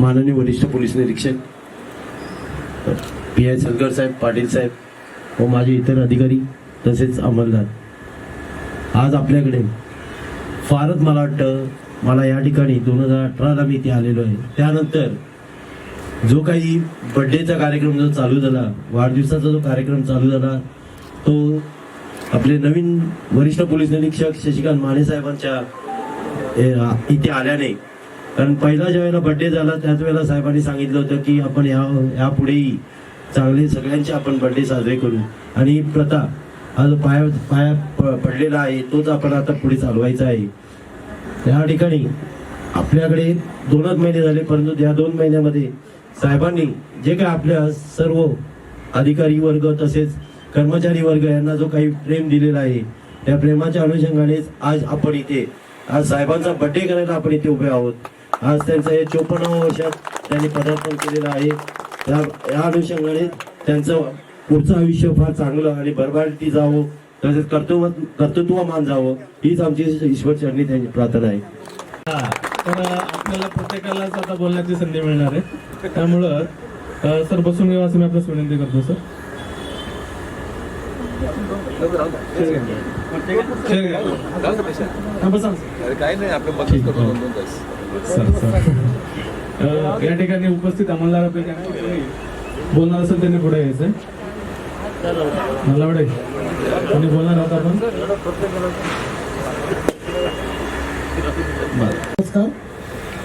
माननीय वरिष्ठ पोलीस निरीक्षक PI सलगर साहेब, पाटील साहेब व माझे इतर अधिकारी तसेच अंमलदार, आज आपल्याकडे फारच मला वाटतं, मला या ठिकाणी 2018ला मी इथे आलेलो आहे. त्यानंतर जो काही बड्डेचा कार्यक्रम जो चालू झाला, वाढदिवसाचा जो कार्यक्रम चालू झाला, तो आपले नवीन वरिष्ठ पोलीस निरीक्षक शशिकांत माने साहेबांच्या इथे आल्याने, कारण पहिला ज्या वेळेला बड्डे झाला त्याच वेळेला साहेबांनी सांगितलं होतं की आपण यापुढेही चांगले सगळ्यांचे आपण बड्डे साजरे करू, आणि प्रथा हा जो पाया पडलेला आहे तोच आपण आता पुढे चालवायचा आहे. त्या ठिकाणी आपल्याकडे 2च महिने झाले, परंतु त्या 2 महिन्यामध्ये साहेबांनी जे काय आपल्या सर्व अधिकारी वर्ग तसेच कर्मचारी वर्ग यांना जो काही प्रेम दिलेला आहे, त्या प्रेमाच्या अनुषंगानेच आज आपण इथे, आज साहेबांचा बड्डे करायला आपण इथे उभे आहोत. आज त्यांचं हे 54व्या वर्षात त्यांनी पदार्पण केलेलं आहे. या अनुषंगाने त्यांचं पुढचं आयुष्य फार चांगलं आणि भरभराटी जावं, तसेच कर्तृत्वमान जावं, हीच आमची ईश्वर चरणी त्यांची प्रार्थना आहे. तर आपल्याला प्रत्येकालाच आता बोलण्याची संधी मिळणार आहे, त्यामुळं सर बसून घेऊ असं मी आपल्यास विनंती करतो. सर या ठिकाणी उपस्थित अंमलदारापैकी बोलणार असेल त्यांनी पुढे यायचंय. मला वाटतं कोणी बोलणार होता आपण. नमस्कार.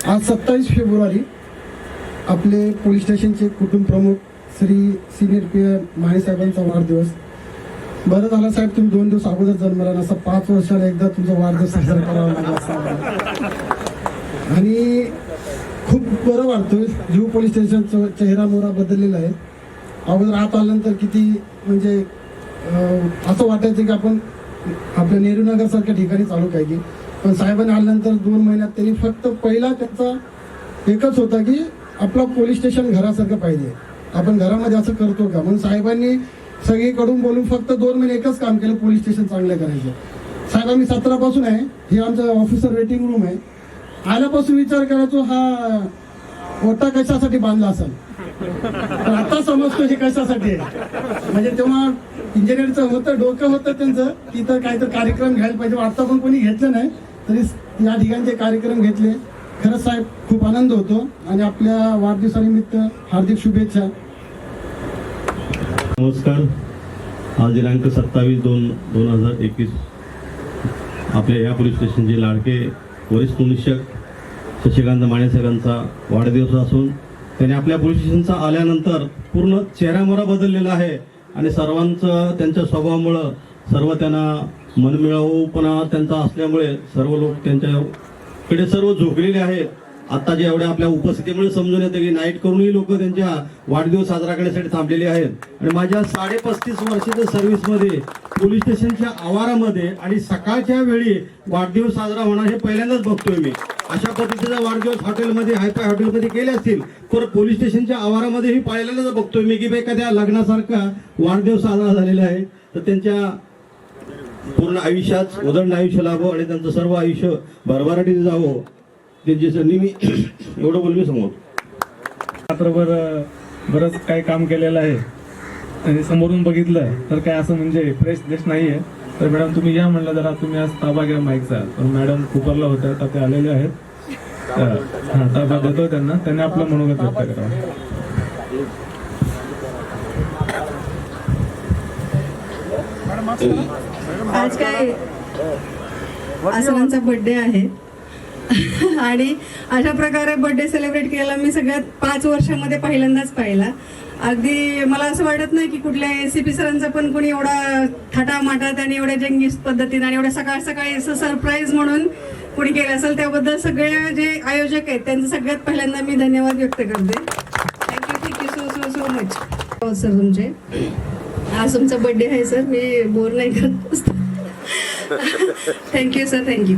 आज 27 फेब्रुवारी आपले पोलीस स्टेशनचे कुटुंब प्रमुख श्री सिनियर PI माने साहेबांचा वाढदिवस. बरं झालं साहेब, तुम्ही 2 दिवस अगोदर जन्मला, असं 5 वर्षाला एकदा तुमचा वाढदिवस साजरा करावा लागला आणि खूप बरं वाटतोय. जुहू पोलीस स्टेशनचा चेहरा मोहरा बदललेला आहे. अगोदर आत आल्यानंतर किती म्हणजे असं वाटायचं की आपण आपल्या नेहरूनगर सारख्या ठिकाणी चालू काय की, पण साहेबांनी आल्यानंतर 2 महिन्यात त्यांनी फक्त पहिला त्यांचा एकच होता की आपलं पोलीस स्टेशन घरासारखं पाहिजे, आपण घरामध्ये असं करतो का, म्हणून साहेबांनी सगळीकडून बोलून फक्त 2 महिने एकच काम केलं, पोलीस स्टेशन चांगलं करायचं. साहेब आम्ही 17 पासून आहे, हे आमचं ऑफिसर वेटिंग रूम आहे. आल्यापासून विचार करायचो हा ओटा कशासाठी बांधला असेल, पण आता समजतो हे कशासाठी आहे. म्हणजे तेव्हा इंजिनिअरचं होतं, डोकं होतं त्यांचं, तिथं काहीतरी कार्यक्रम घ्यायला पाहिजे. आता पण कोणी घेतलं नाही, तरी या ठिकाणी कार्यक्रम घेतले. खरंच साहेब खूप आनंद होतो आणि आपल्या वाढदिवसानिमित्त हार्दिक शुभेच्छा. नमस्कार. आज दिनांक 27/2/2021 आपल्या या पोलीस स्टेशनचे लाडके वरिष्ठ निरीक्षक शशिकांत माने साहेबांचा वाढदिवस असून त्यांनी आपल्या पोलीस स्टेशनचा आल्यानंतर पूर्ण चेहरामोहरा बदललेला आहे आणि सर्वांचं त्यांच्या स्वभावामुळं सर्व त्यांना मनमिळावूपणा त्यांचा असल्यामुळे सर्व लोक त्यांच्याकडे सर्व झोकलेले आहेत. आता जे एवढ्या आपल्या उपस्थितीमुळे समजून येतं की नाईट करूनही लोक त्यांच्या वाढदिवस साजरा करण्यासाठी थांबलेले आहेत. आणि माझ्या 35 वर्षाच्या सर्व्हिसमध्ये पोलीस स्टेशनच्या आवारामध्ये आणि सकाळच्या वेळी वाढदिवस साजरा होणार हे पहिल्यांदाच बघतोय मी. अशा पद्धतीचा वाढदिवस हॉटेलमध्ये, हायफाय हॉटेलमध्ये केले असतील, तर पोलीस स्टेशनच्या आवारामध्येही पहिल्यांदाच बघतोय मी की एखाद्या लग्नासारखा वाढदिवस साजरा झालेला आहे. तर त्यांच्या पूर्ण आयुष्यात उदंड आयुष्य लाभो आणि त्यांचं सर्व आयुष्य भरभराटीत जावं, त्यांच्यासाठी मी एवढं बोललो समोर. रात्रभर बरंच काही काम केलेलं आहे आणि समोरून बघितलं तर काय असं म्हणजे फ्रेश देश नाही आहे. तर मॅडम तुम्ही या म्हणलं, जरा तुम्ही आज ताबा घ्या माईकचा. तर मॅडम कुपरला होत्या, तर ते आलेले आहेत. हां, ताबा देतो त्यांना, त्यांनी आपलं मनोगत व्यक्त करावं. आज काय आसनांचा बर्थडे आहे आणि अशा प्रकारे बर्थडे सेलिब्रेट केला मी सगळ्यात 5 वर्षामध्ये पहिल्यांदाच पाहिला. अगदी मला असं वाटत नाही की कुठल्या ACP सरांचा पण कोणी एवढा थाटामाटात आणि एवढ्या जंगीस पद्धतीने आणि एवढ्या सकाळ सकाळी असं सरप्राईज म्हणून कोणी केलं असेल. त्याबद्दल सगळे जे आयोजक आहेत त्यांचं सगळ्यात पहिल्यांदा मी धन्यवाद व्यक्त करते. थँक्यू सो मच सर तुमचे. आज तुमचा बर्थडे आहे सर, मी बोर नाही करत. Thank you sir, thank you.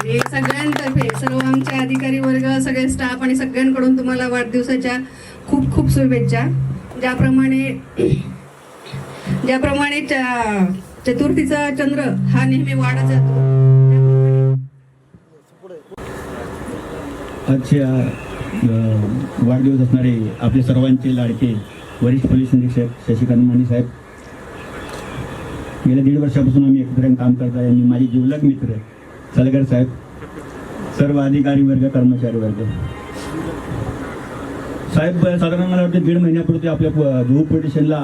आणि सगळ्यांतर्फे सर्व आमचे अधिकारी वर्ग, सगळे स्टाफ आणि सगळ्यांकडून तुम्हाला वाढदिवसाच्या खूप खूप शुभेच्छा. ज्याप्रमाणे चतुर्थीचा चंद्र हा नेहमी वाढत जातो, आजच्या वाढदिवस असणारे आपले सर्वांचे लाडके वरिष्ठ पोलीस निरीक्षक शशिकांत माने साहेब, गेल्या 1.5 वर्षापासून आम्ही एकत्र काम करत आहे आणि माझे जिवलग मित्र सलगर साहेब, सर्व अधिकारी वर्ग, कर्मचारी वर्ग. साहेब साधारण मला वाटतं 1.5 महिन्यापूर्वी आपल्या जुहू पोलीस स्टेशनला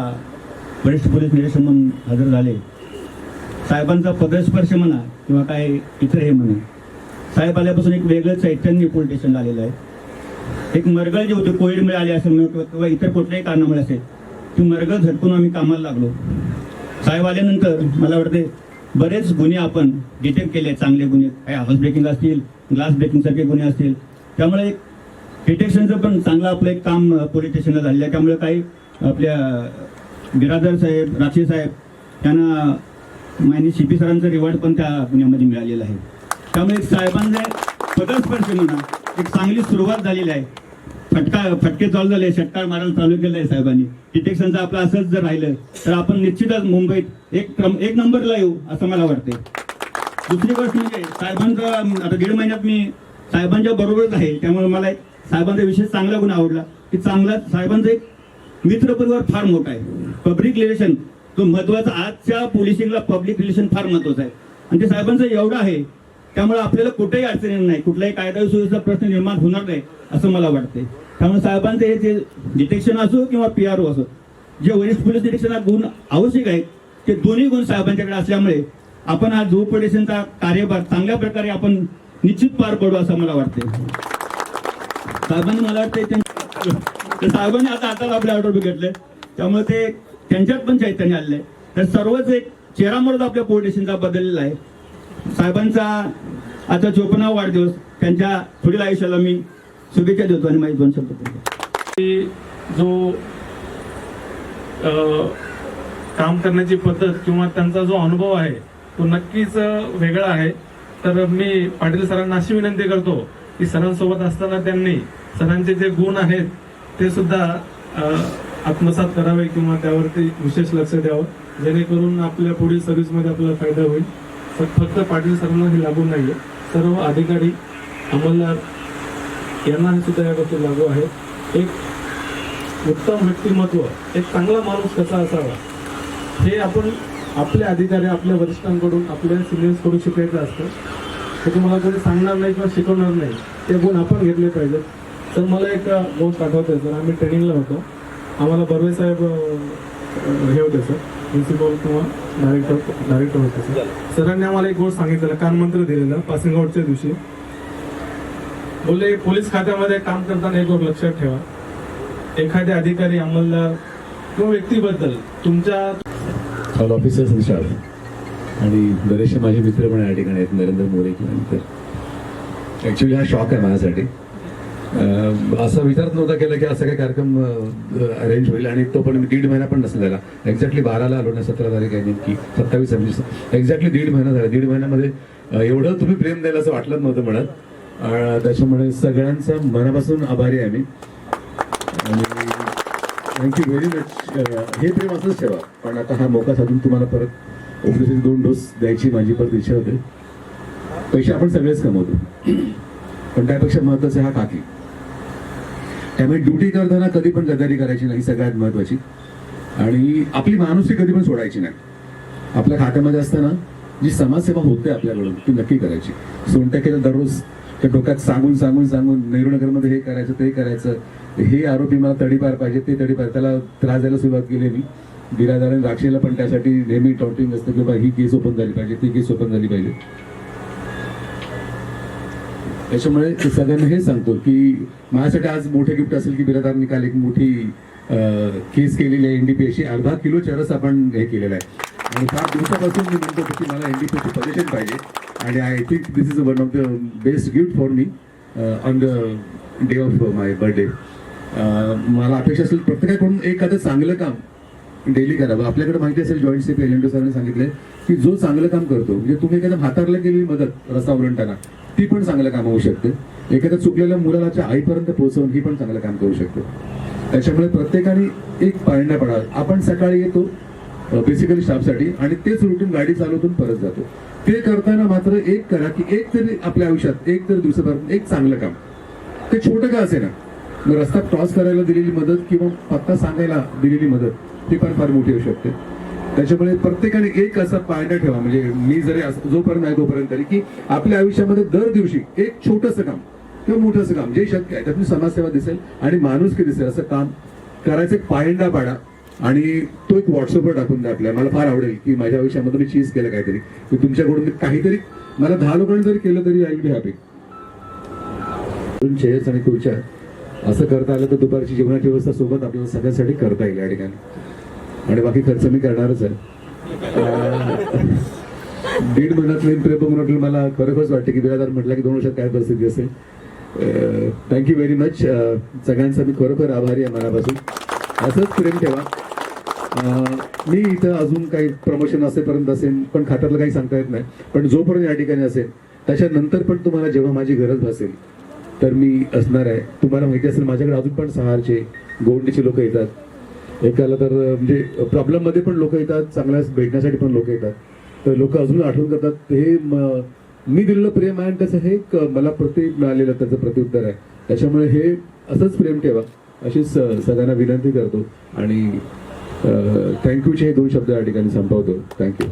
वरिष्ठ पोलीस निरीक्षक म्हणून हजर झाले. साहेबांचा पदस्पर्श म्हणा किंवा काय इतर हे म्हणा, साहेब आल्यापासून एक वेगळं चैतन्य पोलीस स्टेशनला आलेलं आहे. एक मरगळ जे होते कोविडमुळे आले असेल किंवा इतर कुठल्याही कारणामुळे असेल, ती मरगळ झटकून आम्ही कामाला लागलो. साहेब आल्यानंतर मला वाटते बरेच गुन्हे आपण डिटेक्ट केले, चांगले गुन्हे, काही हाऊस ब्रेकिंग असतील, ग्लास ब्रेकिंगसारखे गुन्हे असतील. त्यामुळे एक डिटेक्शनचं पण चांगलं आपलं एक काम पोलीस स्टेशनला झालेलं आहे. त्यामुळे काही आपल्या बिरादर साहेब, राक्षे साहेब यांना माननीय CP सरांचं रिवॉर्ड पण त्या गुन्ह्यामध्ये मिळालेलं आहे. त्यामुळे साहेबांचे पदस्पर्श म्हणा एक चांगली सुरुवात झालेली आहे. फटके चालू झाले, षटकार मारायला चालू केलं आहे साहेबांनी. डिटेक्शनचं आपलं असंच जर राहिलं तर आपण निश्चितच मुंबईत एक नंबरला येऊ असं मला वाटते. दुसरी गोष्ट म्हणजे साहेबांचं आता 1.5 महिन्यात मी साहेबांच्या बरोबरच आहे, त्यामुळे मला एक साहेबांचा विशेष चांगला गुण आवडला की साहेबांचा एक मित्रपरिवार फार मोठा आहे. पब्लिक रिलेशन जो महत्वाचा, आजच्या पोलिसिंगला पब्लिक रिलेशन फार महत्वाचं आहे आणि ते साहेबांचं एवढं आहे. त्यामुळे आपल्याला कुठेही अडचण येणार नाही, कुठलाही कायदा सुव्यवस्थेचा प्रश्न निर्माण होणार नाही असं मला वाटते. त्यामुळे साहेबांचे हे जे डिटेक्शन असो किंवा PRO असो, जे वरिष्ठ पोलीस निरीक्षणात गुण आवश्यक आहेत ते दोन्ही गुण साहेबांच्याकडे असल्यामुळे आपण हा जुहू पोलीस स्टेशनचा कार्यभार चांगल्या प्रकारे आपण निश्चित पार पडू असं मला वाटते. साहेबांनी मला वाटते साहेबांनी आता आपल्या ऑर्डर घेतले, त्यामुळे ते त्यांच्यात पण चैतन्य आलेलं आहे. तर सर्वच एक चेहरा मोड आपल्या पोलीस स्टेशनचा बदललेला आहे. साहेबांचा आता 54वा वाढदिवस, त्यांच्या पुढील आयुष्याला मी शुभेच्छा देतो आणि माझी 2 शब्द बोलतो. जो काम करण्याची पद्धत किंवा त्यांचा जो अनुभव आहे तो नक्कीच वेगळा आहे. तर मी पाटील सरांना अशी विनंती करतो की सरांसोबत असताना त्यांनी सरांचे जे गुण आहेत ते सुद्धा आत्मसात करावे किंवा त्यावरती विशेष लक्ष द्यावं, जेणेकरून आपल्या पुढील सर्व्हिसमध्ये आपल्याला फायदा होईल. फक्त पाटील सरांना हे लागू नाहीये, सर्व अधिकारी, अंमलदार यांना सुद्धा या गोष्टी लागू आहेत. एक उत्तम व्यक्तिमत्व, एक चांगला माणूस कसा असावा हे आपण आपल्या अधिकारी, आपल्या वरिष्ठांकडून, आपल्या सिनियर्सकडून शिकायचं असतं. ते तुम्हाला कोणी सांगणार नाही किंवा शिकवणार नाही, ते गुण आपण घेतले पाहिजेत. तर मला एक गोष्ट आठवते सर, आम्ही ट्रेनिंगला होतो, आम्हाला बर्वे साहेब हे होते सर, प्रिन्सिपल किंवा डायरेक्टर होते सर. सरांनी आम्हाला एक गोष्ट सांगितलेलं, कानमंत्र दिलेलं पासिंग आउटच्या दिवशी. बोलले पोलीस खात्यामध्ये काम करताना एक गोष्ट लक्षात ठेवा, एखाद्या अधिकारी, अंमलदार किंवा व्यक्तीबद्दल तुमच्या ऑल ऑफिसर्स इन स्टाफ आणि बरेचसे माझे मित्र पण या ठिकाणी आहेत, नरेंद्र मोरे किंवा मित्र. ॲक्च्युली हा शॉक आहे माझ्यासाठी. असा विचारच नव्हता केला की असा काही कार्यक्रम अरेंज होईल आणि तो पण 1.5 महिना पण नसेल झाला. एक्झॅक्टली 12ला आलो ना, 17 तारीख आहे नेमकी, 27-26 एक्झॅक्टली 1.5 महिना झाला. 1.5 महिन्यामध्ये एवढं तुम्ही प्रेम द्यायला असं वाटलंच नव्हतं म्हणत. त्याच्यामुळे सगळ्यांचा मनापासून आभारी आहे मी आणि थँक्यू व्हेरी मच. हे प्रेम असंच ठेवा. पण आता हा मोका साधून तुम्हाला परत ऑफिसचे 2 डोस द्यायची माझी परत इच्छा होते. पैसे आपण सगळेच कमवतो, पण त्यापेक्षा महत्वाचं हा काकी. त्यामुळे ड्युटी करताना कधी पण गद्दारी करायची नाही, सगळ्यात महत्वाची. आणि आपली माणुसकी कधी पण सोडायची नाही. आपल्या खात्यामध्ये असताना जी समाजसेवा होते आपल्याकडून ती नक्की करायची. सोनटक्केला दररोज त्या डोक्यात सांगून नेहरूनगरमध्ये हे करायचं, ते करायचं, हे आरोपी मला तडीपार पाहिजे, ते तडीपार, त्याला त्रास द्यायला सुरुवात केली मी. बिरादार राक्षेला पण त्यासाठी नेहमी टॉटिंग असतं की बाबा ही केस ओपन झाली पाहिजे, ती केस ओपन झाली पाहिजे. त्याच्यामुळे सगळ्यांना हे सांगतो की माझ्यासाठी आज मोठे गिफ्ट असेल की बिरादारनी काल एक मोठी केस केलेली आहे, NDPA अर्धा किलो चरस आपण हे केलेला आहे. आणि 5 दिवसापासून मी म्हणतो की मला NDPA पोझिशन पाहिजे आणि I think this is one of the best gift for me on the day of my birthday. मला अपेक्षा असेल प्रत्येकाकडून एखादं चांगलं काम डेली करावं. आपल्याकडे माहिती असेल जॉईंट CP एलेंडो सरांनी सांगितलंय की जो चांगलं काम करतो, म्हणजे तुम्ही एखाद्या म्हातारला केलेली मदत रस्ता ओलांडताना ती पण चांगलं काम होऊ शकते. एखाद्या चुकलेल्या मुलाच्या आईपर्यंत पोहोचवून ही पण चांगलं काम करू शकतो. त्याच्यामुळे प्रत्येकाने एक पाळण्या पडावं. आपण सकाळी येतो बेसिकली स्टाफसाठी आणि तेच रुटीन गाडी चालवतून परत जातो. ते करताना मात्र एक करा की एक तरी आपल्या आयुष्यात एक तरी दिवसापर्यंत एक चांगलं काम, ते छोटं का असे ना, मग रस्ता क्रॉस करायला दिलेली मदत किंवा पत्ता सांगायला दिलेली मदत ती पण फार मोठी होऊ शकते. त्याच्यामुळे प्रत्येकाने एक असा पायंडा ठेवा, म्हणजे मी जरी जोपर्यंत आहे तोपर्यंत तरी, की आपल्या आयुष्यामध्ये दर दिवशी एक छोटंसं काम किंवा मोठंसं काम जे शक्य आहे त्यातून समाजसेवा दिसेल आणि माणुसकी दिसेल असं काम करायचं एक पायंडा पाडा आणि तो एक व्हॉट्सअपवर टाकून द्या आपल्याला. मला फार आवडेल की माझ्या आयुष्यामध्ये मी चीज केलं काहीतरी, की तुमच्याकडून काहीतरी मला 10 लोकांनी जरी केलं तरी I will be happy. Chairs आणि खुर्च्या असं करता आलं तर दुपारची जेवणाची व्यवस्था सोबत आपल्याला सगळ्यांसाठी करता येईल या ठिकाणी. आणि बाकी खर्च मी करणारच आहे. 1.5 महिन्यात मेन प्रेम म्हटलं मला खरोखरच वाटतं की 2000 म्हटलं की 2 वर्षात काय परिस्थिती असेल. Thank you very much. सगळ्यांचा मी खरोखर आभारी आहे मनापासून. असंच प्रेम ठेवा. मी इथं अजून काही प्रमोशन असेपर्यंत असेल पण खात्यातलं काही सांगता येत नाही, पण जोपर्यंत या ठिकाणी असेल त्याच्यानंतर पण तुम्हाला जेव्हा माझी गरज भासेल तर मी असणार आहे. तुम्हाला माहिती असेल माझ्याकडे अजून पण सहारचे गोवंडीचे लोक येतात. एकाला तर म्हणजे प्रॉब्लेममध्ये पण लोक येतात, चांगल्या भेटण्यासाठी पण लोक येतात. तर लोक अजून आठवण करतात. हे मी दिलेलं प्रेम आहे आणि त्याचं हे मला मिळालेलं त्याचं प्रत्युत्तर आहे. त्याच्यामुळे हे असंच प्रेम ठेवा अशीच सगळ्यांना विनंती करतो आणि थँक्यूचे हे 2 शब्द या ठिकाणी संपवतो. थँक्यू.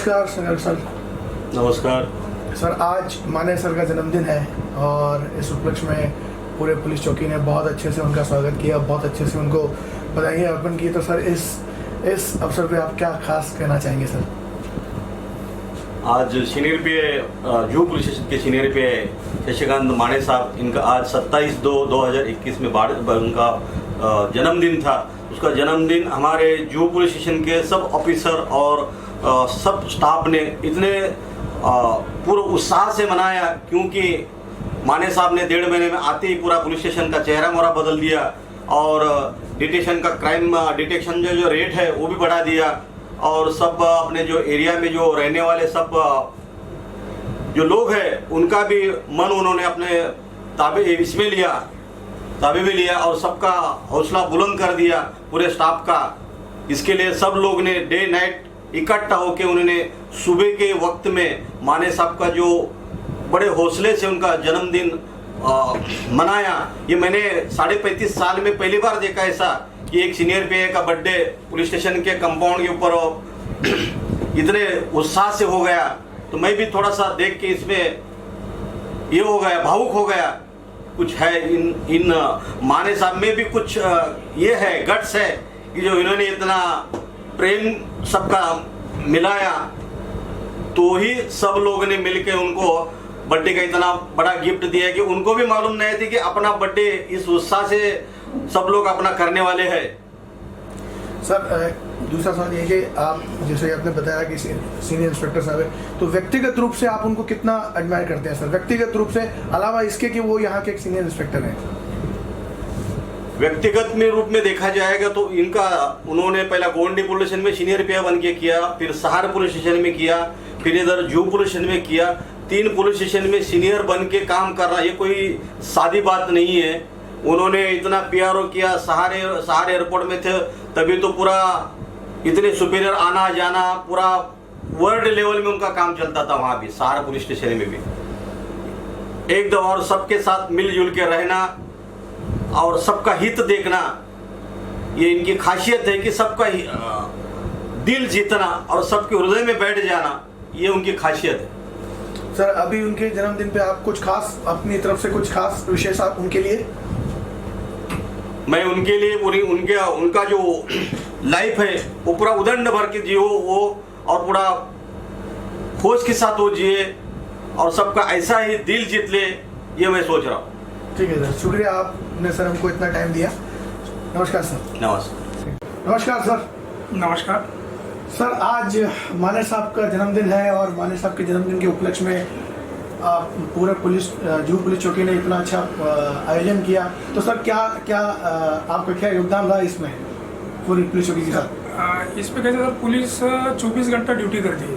नमस्कार सर। नमस्कार। सर आज माने सर का जन्मदिन है और इस उपलक्ष्य में पूरे पुलिस चौकी ने बहुत अच्छे से उनका स्वागत किया, बहुत अच्छे से उनको बधाइयाँ अर्पण की। तो सर इस अवसर पे आप क्या खास कहना चाहेंगे सर? आज सीनियर पे जू पुलिस स्टेशन के सीनियर पे शशिकांत माने साहब, इनका आज 27/2/2021 में उनका जन्मदिन था। उसका जन्मदिन हमारे जू पुलिस स्टेशन के सब ऑफिसर और सब स्टाफ ने इतने पूरे उत्साह से मनाया, क्योंकि माने साहब ने 1.5 महीने में आते ही पूरा पुलिस स्टेशन का चेहरा मोहरा बदल दिया और डिटेक्शन का क्राइम डिटेक्शन जो रेट है वो भी बढ़ा दिया और सब अपने जो एरिया में जो रहने वाले सब जो लोग हैं उनका भी मन उन्होंने अपने ताबे में लिया और सबका हौसला बुलंद कर दिया पूरे स्टाफ का। इसके लिए सब लोग ने डे नाइट इकट्ठा होकर उन्होंने सुबह के वक्त में माने साहब का जो बड़े हौसले से उनका जन्मदिन मनाया। ये मैंने 35.5 साल में पहली बार देखा ऐसा कि एक सीनियर पे का बर्थडे पुलिस स्टेशन के कंपाउंड के ऊपर इतने उत्साह से हो गया। तो मैं भी थोड़ा सा देख के इसमें ये हो गया, भावुक हो गया। कुछ है इन माने साहब में भी कुछ ये है, गट्स है कि जो इन्होंने इतना प्रेम सबका मिलाया, तो ही सब लोगों ने मिलकर उनको बर्थडे का इतना बड़ा गिफ्ट दिया कि उनको भी मालूम नहीं थी कि अपना बर्थडे इस उत्साह से सब लोग अपना करने वाले हैं। सर दूसरा सवाल ये कि आप जैसे आपने बताया कि सीनियर इंस्पेक्टर साहब है, तो व्यक्तिगत रूप से आप उनको कितना एडमायर करते हैं सर, व्यक्तिगत रूप से, अलावा इसके कि वो यहाँ के एक सीनियर इंस्पेक्टर हैं? व्यक्तिगत में रूप में देखा जाएगा तो इनका उन्होंने पहला गोंडी पुलिस स्टेशन में सीनियर पीआई बन के किया, फिर सहार पुलिस स्टेशन में किया, फिर इधर जू पुलिस स्टेशन में किया। 3 पुलिस स्टेशन में सीनियर बन के काम कर रहा, ये कोई सादी बात नहीं है। उन्होंने इतना पीआरओ किया, सहार एयरपोर्ट में थे तभी तो पूरा इतने सुपीरियर आना जाना पूरा वर्ल्ड लेवल में उनका काम चलता था वहाँ भी, सहार पुलिस स्टेशन में भी एकदम। और सबके साथ मिलजुल के रहना और सबका हित देखना, ये इनकी खासियत है कि सबका दिल जीतना और सबके हृदय में बैठ जाना, ये उनकी खासियत है। सर अभी उनके जन्मदिन पे आप कुछ खास अपनी तरफ से कुछ खास विशेष आप उनके लिए? मैं उनके लिए उनका जो लाइफ है वो पूरा उदंड भर के जियो वो, और पूरा खोज के साथ वो जिए और सबका ऐसा ही दिल जीत ले, ये मैं सोच रहा हूँ। ठीक है सर, शुक्रिया आपने सर हमको इतना टाइम दिया। नमस्कार सर। नमस्कार सर। नमस्कार सर, आज माने साहब का जन्मदिन है और माने साहब के जन्मदिन के उपलक्ष्य में पूरे जू पुलिस चौकी ने इतना अच्छा आयोजन किया, तो सर क्या आपका क्या योगदान रहा इसमें पूरी पुलिस चौकी के साथ? इसमें कैसे सर, पुलिस 24 घंटा ड्यूटी करती है।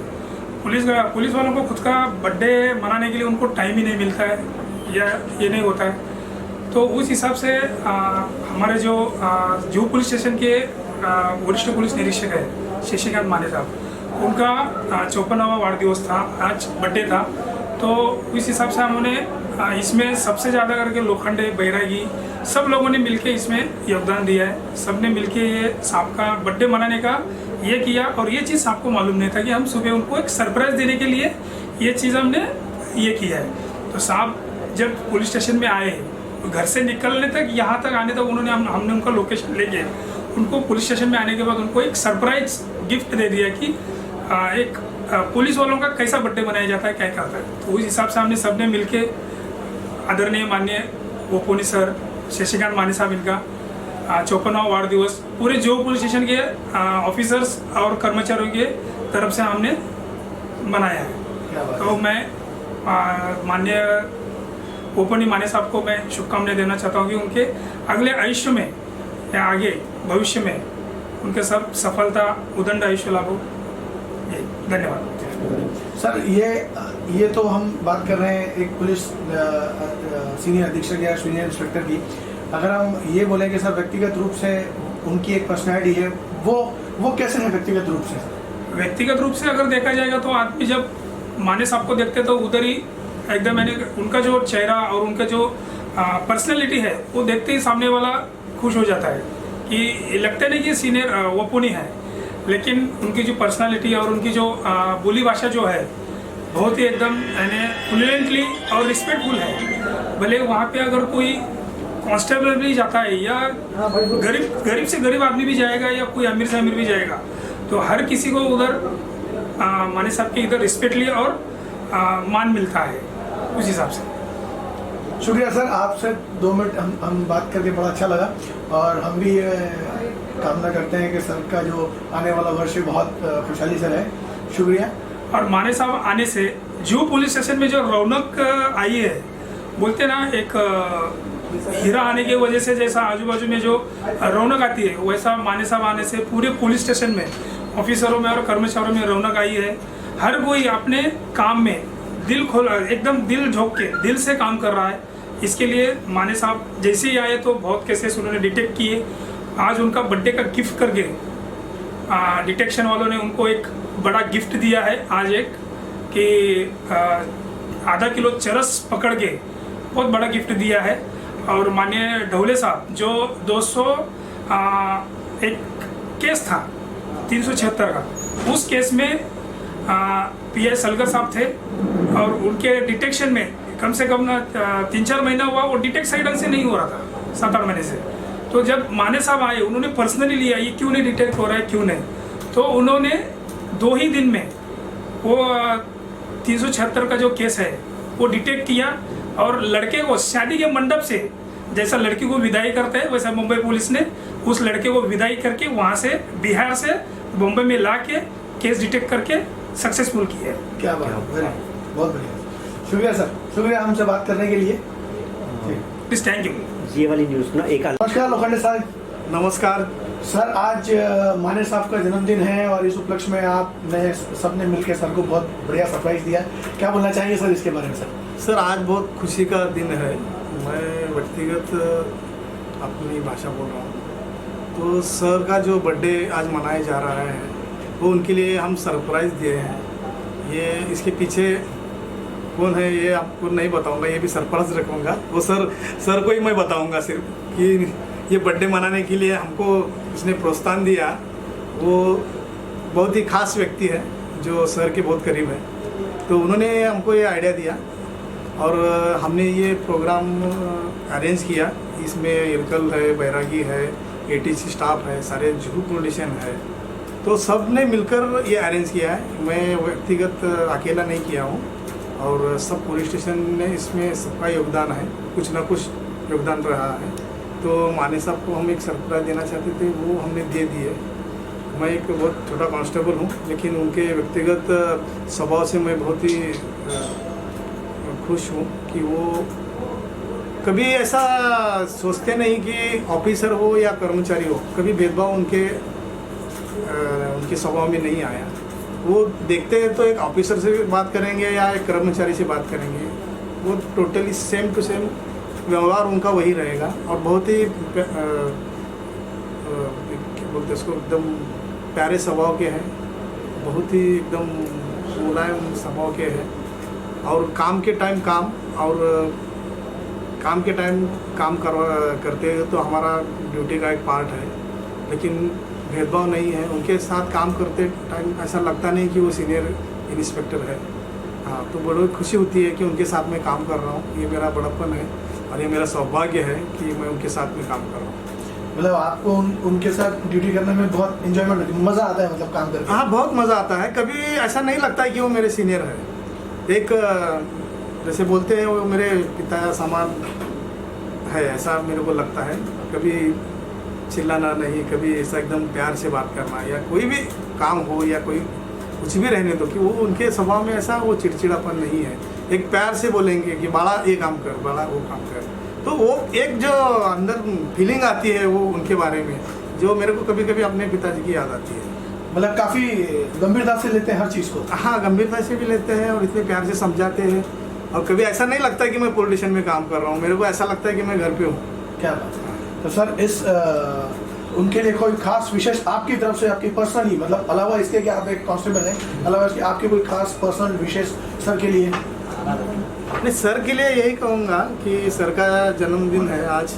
पुलिस वालों को खुद का बर्थडे मनाने के लिए उनको टाइम ही नहीं मिलता है या ये नहीं होता है। तो उस हिसाब से हमारे जो जू पुलिस स्टेशन के वरिष्ठ पुलिस निरीक्षक है शशिकांत माने साहब, उनका 54वां वार्ड दिवस था, आज बर्थडे था। तो इस हिसाब से हमने इसमें सबसे ज़्यादा करके लोखंडे, बैरागी सब लोगों ने मिलके इसमें योगदान दिया है। सब ने मिलके ये साहब का बर्थडे मनाने का ये किया, और ये चीज़ आपको मालूम नहीं था कि हम सुबह उनको एक सरप्राइज़ देने के लिए ये चीज़ हमने ये किया है। तो साहब जब पुलिस स्टेशन में आए, तो घर से निकलने तक, यहाँ तक आने तक उन्होंने हमने उनका लोकेशन लेके उनको पुलिस स्टेशन में आने के बाद उनको एक सरप्राइज गिफ्ट दे दिया कि एक पुलिस वालों का कैसा बर्थडे मनाया जाता है, क्या करता है। तो उस हिसाब से हमने सबने मिलके आदरणीय माननीय ओपोनी सर शशिकांत माने साहब, इनका 54वां वार्ड दिवस पूरे जो पुलिस स्टेशन के ऑफिसर्स और कर्मचारियों के तरफ से हमने मनाया है। तो मैं माननीय ओपोनी माने साहब को मैं शुभकामनाएं देना चाहता हूँ कि उनके अगले आयुष्य में या आगे भविष्य में उनके सब सफलता उदंड आयुष्य लाभ हो। धन्यवाद सर। ये तो हम बात कर रहे हैं एक पुलिस सीनियर अधीक्षक या सीनियर इंस्पेक्टर की। अगर हम ये बोले कि सर व्यक्तिगत रूप से उनकी एक पर्सनैलिटी है, वो कैसे है व्यक्तिगत रूप से? व्यक्तिगत रूप से अगर देखा जाएगा तो आदमी जब माने साहब को देखते तो उधर ही एकदम मैंने उनका जो चेहरा और उनका जो पर्सनैलिटी है वो देखते ही सामने वाला खुश हो जाता है कि लगता नहीं कि सीनियर ओपोनी है। लेकिन उनकी जो पर्सनालिटी और उनकी जो बोली भाषा जो है बहुत ही एकदम यानी फ्लुएंटली और रिस्पेक्टफुल है। भले वहाँ पे अगर कोई कांस्टेबल भी जाता है या गरीब से गरीब आदमी भी जाएगा या कोई अमीर से अमीर भी जाएगा, तो हर किसी को उधर माने साहब के इधर रिस्पेक्टली और मान मिलता है उस हिसाब से। शुक्रिया सर, आपसे 2 मिनट हम बात करके बड़ा अच्छा लगा और हम भी ये कामना करते हैं कि सर का जो आने वाला वर्ष बहुत खुशहाली से रहे। शुक्रिया। और माने साहब आने से जुहू पुलिस स्टेशन में जो रौनक आई है, बोलते ना एक हीरा आने की वजह से जैसा आजू बाजू में जो रौनक आती है, वैसा माने साहब आने से पूरे पुलिस स्टेशन में ऑफिसरों में और कर्मचारियों में रौनक आई है। हर कोई अपने काम में दिल खोल एकदम दिल झोंक के दिल से काम कर रहा है। इसके लिए माने साहब जैसे ही आए तो बहुत केसेस उन्होंने डिटेक्ट किए। आज उनका बर्थडे का गिफ्ट करके डिटेक्शन वालों ने उनको एक बड़ा गिफ्ट दिया है आज एक कि आधा किलो चरस पकड़ के बहुत बड़ा गिफ्ट दिया है। और माननीय ढोले साहब जो 200 एक केस था 376 का, उस केस में पीआई सलगर साहब थे और उनके डिटेक्शन में कम से कम 3-4 महीना हुआ, वो डिटेक्ट सही ढंग से नहीं हो रहा था 7-8 महीने से। तो जब माने साहब आए उन्होंने पर्सनली लिया ये क्यों नहीं डिटेक्ट हो रहा है, क्यों नहीं, तो उन्होंने 2 ही दिन में वो 376 का जो केस है वो डिटेक्ट किया और लड़के को शादी के मंडप से जैसा लड़की को विदाई करते हैं वैसा मुंबई पुलिस ने उस लड़के को विदाई करके वहाँ से बिहार से बॉम्बे में ला के केस डिटेक्ट करके सक्सेसफुल किया है। क्या बात है, बहुत बढ़िया। शुक्रिया सर, शुक्रिया हमसे बात करने के लिए। Please thank you. ये वाली न्यूज़ ना एक नमस्कार लोखंडे साहब। नमस्कार सर, आज माने साहब का जन्मदिन है और इस उपलक्ष्य में आपने सबने मिलकर सर को बहुत बढ़िया सरप्राइज दिया। क्या बोलना चाहेंगे सर इसके बारे में? सर आज बहुत खुशी का दिन है। मैं व्यक्तिगत अपनी भाषा बोल रहा हूँ। तो सर का जो बर्थडे आज मनाया जा रहा है वो उनके लिए हम सरप्राइज़ दिए हैं। ये इसके पीछे कौन है ये आपको नहीं बताऊंगा, ये भी सरप्राइज रखूँगा। वो सर को ही मैं बताऊंगा सिर्फ कि ये बर्थडे मनाने के लिए हमको उसने प्रोत्साहन दिया। वो बहुत ही खास व्यक्ति है जो सर के बहुत करीब है, तो उन्होंने हमको ये आइडिया दिया और हमने ये प्रोग्राम अरेंज किया। इसमें इरकल है, बैरागी है, एटीसी स्टाफ है, सारे जुहू पुलिस है, तो सब ने मिलकर ये अरेंज किया है। मैं व्यक्तिगत अकेला नहीं किया हूँ और सब पुलिस स्टेशन ने इसमें सबका योगदान है, कुछ ना कुछ योगदान रहा है। तो माने साहब को हम एक सरप्राइज देना चाहते थे, वो हमने दे दिए। मैं एक बहुत छोटा कांस्टेबल हूँ, लेकिन उनके व्यक्तिगत स्वभाव से मैं बहुत ही खुश हूँ कि वो कभी ऐसा सोचते नहीं कि ऑफिसर हो या कर्मचारी हो, कभी भेदभाव उनके स्वभाव में नहीं आया। वो देखते हैं तो एक ऑफिसर से बात करेंगे या एक कर्मचारी से बात करेंगे, वो टोटली सेम टू सेम व्यवहार उनका वही रहेगा और बहुत ही बोलते उसको एकदम प्यारे स्वभाव के हैं, बहुत ही एकदम मुलायम स्वभाव के हैं। और काम के टाइम काम और काम के टाइम काम करते हैं तो हमारा ड्यूटी का एक पार्ट है, लेकिन भेदभाव नहीं है। उनके साथ काम करते टाइम ऐसा लगता नहीं कि वो सीनियर इंस्पेक्टर है। हाँ, तो बड़ी खुशी होती है कि उनके साथ में काम कर रहा हूँ। ये मेरा बड़प्पन है और ये मेरा सौभाग्य है कि मैं उनके साथ में काम कर रहा हूँ। मतलब आपको उनके साथ ड्यूटी करने में बहुत इंजॉयमेंट होती है, मज़ा आता है मतलब काम करके? हाँ, बहुत मज़ा आता है। कभी ऐसा नहीं लगता है कि वो मेरे सीनियर है। एक जैसे बोलते हैं वो मेरे पिता समान है, ऐसा मेरे को लगता है। कभी चिल्लाना नहीं, कभी ऐसा एकदम प्यार से बात करना, या कोई भी काम हो या कोई कुछ भी रहने दो, कि वो उनके स्वभाव में ऐसा वो चिड़चिड़ापन नहीं है। एक प्यार से बोलेंगे कि बड़ा ये काम कर, बड़ा वो काम कर। तो वो एक जो अंदर फीलिंग आती है वो उनके बारे में, जो मेरे को कभी कभी अपने पिताजी की याद आती है। मतलब काफ़ी गंभीरता से लेते हैं हर चीज़ को? हाँ, गंभीरता से भी लेते हैं और इतने प्यार से समझाते हैं। और कभी ऐसा नहीं लगता कि मैं पुलिस स्टेशन में काम कर रहा हूँ, मेरे को ऐसा लगता है कि मैं घर पे हूँ। क्या बात है। तो सर इस उनके लिए कोई खास विशेष आपकी तरफ से, आपकी पर्सनली, मतलब अलावा इसके कि आप एक कांस्टेबल हैं, अलावा इसके आपके कोई खास पर्सनल विशेष सर के लिए? नहीं, सर के लिए यही कहूँगा कि सर का जन्मदिन है आज।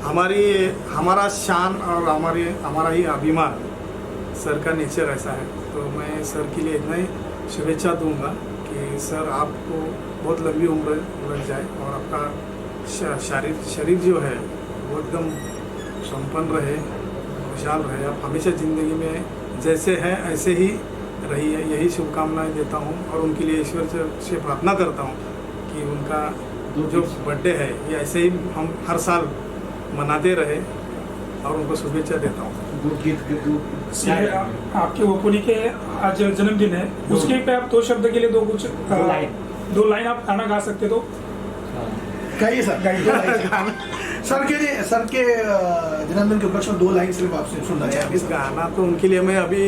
हमारा शान और हमारा ही अभिमान सर का नेचर ऐसा है। तो मैं सर के लिए इतना ही शुभेच्छा दूंगा कि सर आपको बहुत लंबी उम्र लग जाए और आपका शरीर जो है वो एकदम संपन्न रहे, खुशहाल रहे। आप हमेशा ज़िंदगी में जैसे हैं ऐसे ही रहिए, यही शुभकामनाएं देता हूं और उनके लिए ईश्वर से प्रार्थना करता हूं कि उनका जो बर्थडे है ये ऐसे ही हम हर साल मनाते रहे और उनको शुभेच्छा देता हूं। आपके ओपोनी के आज जन्मदिन है, उसके पे आप 2 शब्द के लिए 2 लाइन आप गाना गा सकते तो गाइए सर, गाइए। सर के जन्मदिन के उपलक्ष्य में 2 लाइन सिर्फ आपसे सुनना चाहेंगे। इस गाना तो उनके लिए मैं अभी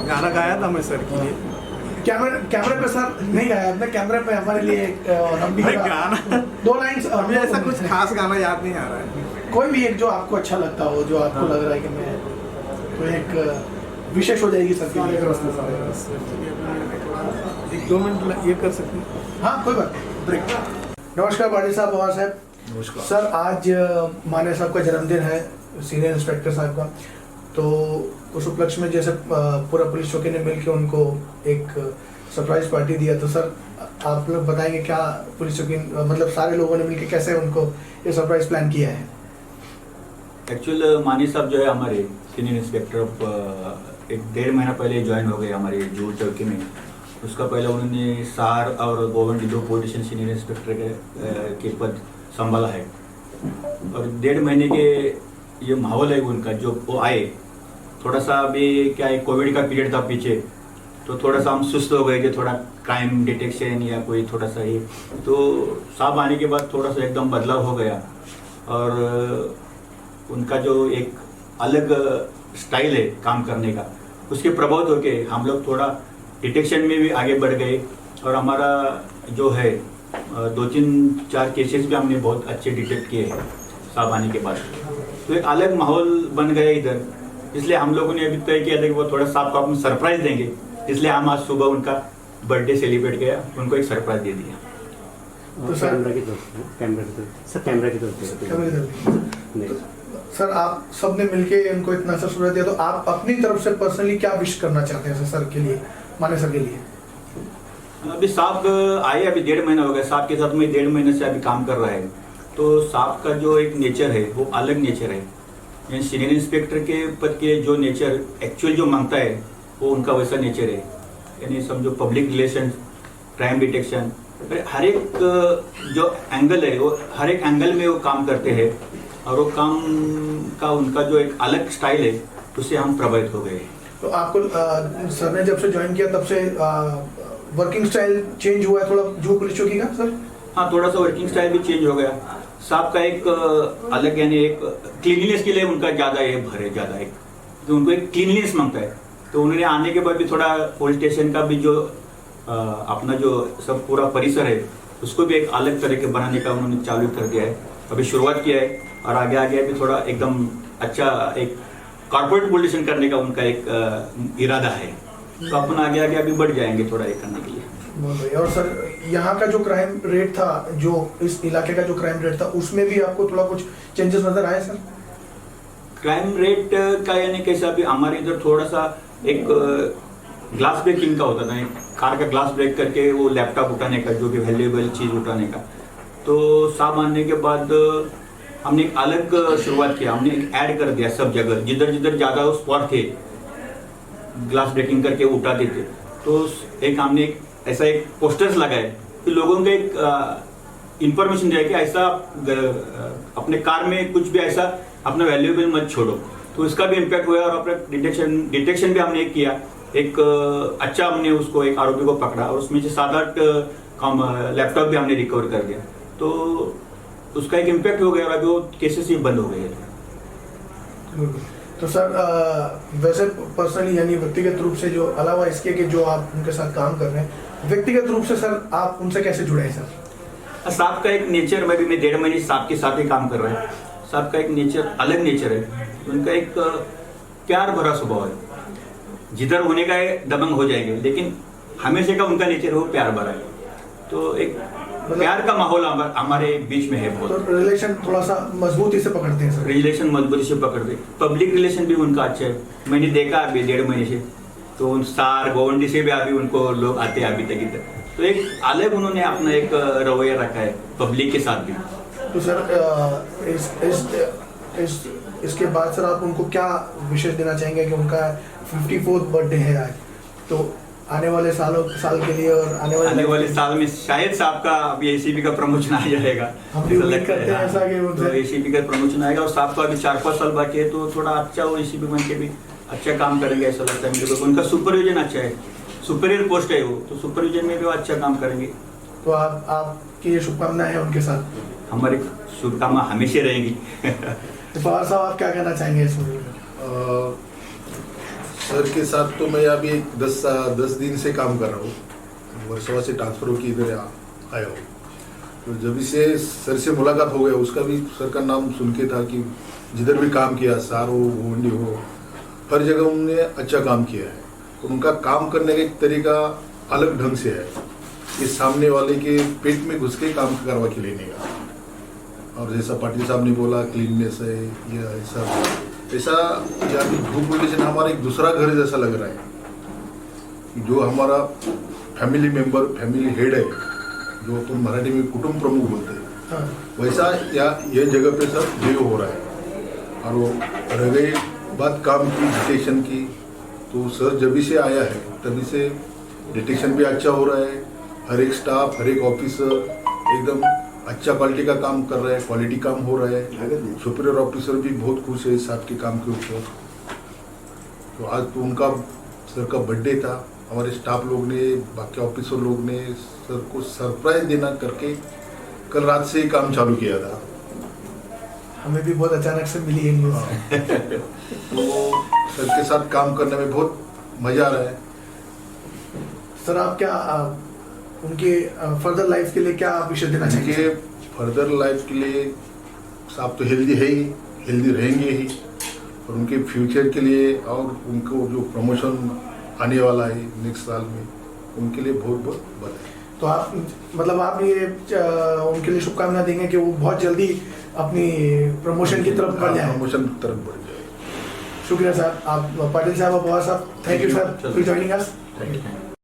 गाना गाया था मैं सर के लिए। कैमरे पे सर नहीं गाया आपने, कैमरे पे हमारे लिए गाना 2 लाइन। अभी ऐसा कुछ खास गाना याद नहीं आ रहा है। कोई भी एक जो आपको अच्छा लगता हो, जो आपको लग रहा है कि मैं तो एक विशेष हो जाएगी सर के लिए। 1-2 मिनट ये कर सकते हैं। हाँ, कोई बात नहीं, ब्रेक। नमस्कार पाटिल साहब, पवार साहब। नमस्कार सर, आज माने साहब का जन्मदिन है, सीनियर इंस्पेक्टर साहब का। तो उस उपलक्ष्य में जैसे पूरा पुलिस चौकी ने मिलकर उनको एक सरप्राइज पार्टी दिया, तो सर आप लोग बताएंगे क्या पुलिस चौकी मतलब सारे लोगों ने मिलकर कैसे उनको ये सरप्राइज प्लान किया है? एक्चुअल मानी साहब जो है हमारे सीनियर इंस्पेक्टर ऑफ 1.5 महीना पहले ज्वाइन हो गए हमारे जुहू चौकी में। उसका पहले उन्होंने सार और गोवंडी 2 पोजीशन सीनियर इंस्पेक्टर के पद संभाला है और 1.5 महीने के ये माहौल है उनका जो वो आए। थोड़ा सा अभी क्या है, कोविड का पीरियड था पीछे, तो थोड़ा सा हम सुस्त हो गए कि थोड़ा क्राइम डिटेक्शन या कोई थोड़ा सा ये, तो साहब आने के बाद थोड़ा सा एकदम बदलाव हो गया और उनका जो एक अलग स्टाइल है काम करने का, उसके प्रभावित होके हम लोग थोड़ा डिटेक्शन में भी आगे बढ़ गए और हमारा जो है 2-3-4 केसेस भी हमने बहुत अच्छे डिटेक्ट किए हैं साहब आने के बाद। तो एक अलग माहौल बन गया इधर, इसलिए हम लोगों ने अभी तय किया था कि वो थोड़ा साहब को हम सरप्राइज देंगे, इसलिए हम आज सुबह उनका बर्थडे सेलिब्रेट किया, उनको एक सरप्राइज दे दिया। तो सर आप सबने मिलके इनको इतना सा सरप्राइज दिया, तो आप अपनी तरफ से पर्सनली क्या विश करना चाहते हैं सर के लिए, माने सर के लिए? अभी साहब आए, अभी 1.5 महीना हो गया साहब के साथ में, 1.5 महीने से अभी काम कर रहा है। तो साहब का जो एक नेचर है वो अलग नेचर है, यानी सीनियर इंस्पेक्टर के पद के जो नेचर एक्चुअल जो मांगता है वो उनका वैसा नेचर है। यानी समझो पब्लिक रिलेशन, क्राइम डिटेक्शन, हर एक जो एंगल है वो हर एक एंगल में वो काम करते हैं और वो काम का उनका जो एक अलग स्टाइल है उससे हम प्रभावित हो गए। तो आपको सर ने जब से ज्वाइन किया तब से वर्किंग स्टाइल चेंज हुआ है थोड़ा जुहू पुलिस चौकी का सर? हाँ, थोड़ा सा वर्किंग स्टाइल भी चेंज हो गया। साहब का एक अलग यानी एक क्लीनलीनेस के लिए उनका ज़्यादा ये भर है, ज़्यादा एक तो उनको एक क्लीनलीनेस मांगता है। तो उन्होंने आने के बाद भी थोड़ा पुलिस स्टेशन का भी जो अपना जो सब पूरा परिसर है उसको भी एक अलग तरह के बनाने का उन्होंने चालू कर दिया है, अभी शुरुआत किया है और आगे आगे भी थोड़ा एकदम अच्छा एक कॉर्पोरेट पुलिस स्टेशन करने का उनका एक इरादा है। तो अपन आगे आगे अभी बढ़ जाएंगे थोड़ा ये करने के लिए। बहुत बढ़िया। और सर यहाँ का जो क्राइम रेट था, जो इस इलाके का जो क्राइम रेट था, उसमें भी आपको थोड़ा कुछ चेंजेस नजर आए सर? क्राइम रेट का यानी कैसा, भी हमारे इधर थोड़ा सा एक ग्लास ब्रेकिंग का होता था, कार का ग्लास ब्रेक करके वो लैपटॉप उठाने का, जो भी वैल्यूएबल चीज़ उठाने का। तो साहब आने के बाद हमने एक अलग शुरुआत किया, हमने एक ऐड कर दिया सब जगह, जिधर जिधर ज़्यादा वो स्पॉट थे ग्लास ब्रेकिंग करके उठाते थे, तो एक हमने एक ऐसा एक पोस्टर्स लगाए कि लोगों को एक इंफॉर्मेशन दिया कि ऐसा अपने कार में कुछ भी ऐसा अपना वैल्यूएबल मत छोड़ो। तो इसका भी इम्पैक्ट हुआ और अपना डिटेक्शन भी हमने किया। एक अच्छा हमने उसको एक आरोपी को पकड़ा और उसमें से 7-8 लैपटॉप भी हमने रिकवर कर दिया। तो उसका एक इम्पैक्ट हो गया और अभी वो केसेस ही बंद हो गए। तो सर वैसे पर्सनली यानी व्यक्तिगत रूप से जो अलावा इसके कि जो आप उनके साथ काम कर रहे हैं, व्यक्तिगत रूप से सर आप उनसे कैसे जुड़े हैं सर? साहब का एक नेचर, मैं 1.5 महीने साहब के साथ ही काम कर रहा है। साहब का एक नेचर अलग नेचर है, उनका एक प्यार भरा स्वभाव है, जिधर होने का दबंग हो जाएंगे, लेकिन हमेशा का उनका नेचर वो प्यार भरा है। तो एक प्यार का माहौल हमारे बीच में है बहुत। तो रिलेशन थोड़ा सा मजबूती से पकड़ते हैं सर। रिलेशन मजबूती से पकड़ते, पब्लिक रिलेशन भी उनका अच्छा है। मैंने देखा अभी 1.5 महीने से, तो उन स्टार गोवंडी से भी अभी उनको लोग आते हैं अभी तक इधर, तो एक अलग उन्होंने अपना एक रवैया रखा है पब्लिक के साथ भी। तो सर इसके बाद सर आप उनको क्या विशेष देना चाहेंगे कि उनका 54th बर्थडे है आज, तो आने वाले साल के लिए और आने वाले साल में शायद साहब का अभी एसीपी का प्रमोशन आ जाएगा, हम भी उम्मीद करते हैं ऐसा कि तो एसीपी का प्रमोशन आएगा और साहब का अभी 4-5 साल बाकी है, तो थोड़ा अच्छा वो एसीपी बन के भी अच्छा काम करेंगे ऐसा लगता है मुझे को। उनका सुपरविजन अच्छा है, सुपीरियर पोस्ट है वो, तो सुपरविजन में भी वो अच्छा काम करेंगे। तो आपकी ये शुभकामनाएं हैं उनके साथ? हमारी शुभकामना हमेशा रहेंगी। तो पवार साहब आप क्या कहना चाहेंगे इस मूवी में? सर के साथ तो मैं अभी 10 दिन से काम कर रहा हूँ, वर्सोवा से ट्रांसफर होकर इधर आया हूँ। तो जब से सर से मुलाकात हो गया, उसका भी सर का नाम सुन के था कि जिधर भी काम किया, सार हो गोवंडी हो, हर जगह उन्होंने अच्छा काम किया है। तो उनका काम करने का एक तरीका अलग ढंग से है कि सामने वाले के पेट में घुस के काम करवा के लेने का। और जैसा पाटिल साहब ने बोला क्लीननेस है, ये ऐसा यहाँ की ग्रुप रिलेशन हमारा एक दूसरा घर जैसा लग रहा है। जो हमारा फैमिली मेंबर, फैमिली हेड है, जो अपन मराठी में कुटुंब प्रमुख बोलते हैं, वैसा ये जगह पे सब देव हो रहा है। और वो रह गई बात काम की, डिटेक्शन की, तो सर जब से आया है तभी से डिटेक्शन भी अच्छा हो रहा है। हर एक स्टाफ, हर एक ऑफिसर एकदम अच्छा क्वालिटी का काम कर रहा है, क्वालिटी काम हो रहा है। सुपीरियर ऑफिसर भी बहुत खुश है साहब के काम के ऊपर। तो आज तो उनका सर का बर्थडे था, हमारे स्टाफ लोग ने, बाकी ऑफिसर लोग ने सर को सरप्राइज देना करके कल रात से ही काम चालू किया था। हमें भी बहुत अचानक से मिली है न्यूज़। तो सर के साथ काम करने में बहुत मजा आ रहा है। सर आप क्या उनके फर्दर लाइफ के लिए क्या विशेष देना चाहेंगे? फर्दर लाइफ के लिए साहब तो हेल्दी है ही, हेल्दी रहेंगे ही, और उनके फ्यूचर के लिए और उनको जो प्रमोशन आने वाला है नेक्स्ट साल में, उनके लिए बहुत बहुत बधाई। तो आप मतलब आप ये उनके लिए शुभकामना देंगे कि वो बहुत जल्दी अपनी प्रमोशन की तरफ बढ़ जाए? प्रमोशन की तरफ बढ़ जाए। शुक्रिया सर। आप पाटिल साहब और पवार साहब, thank you sir for joining us. Thank you.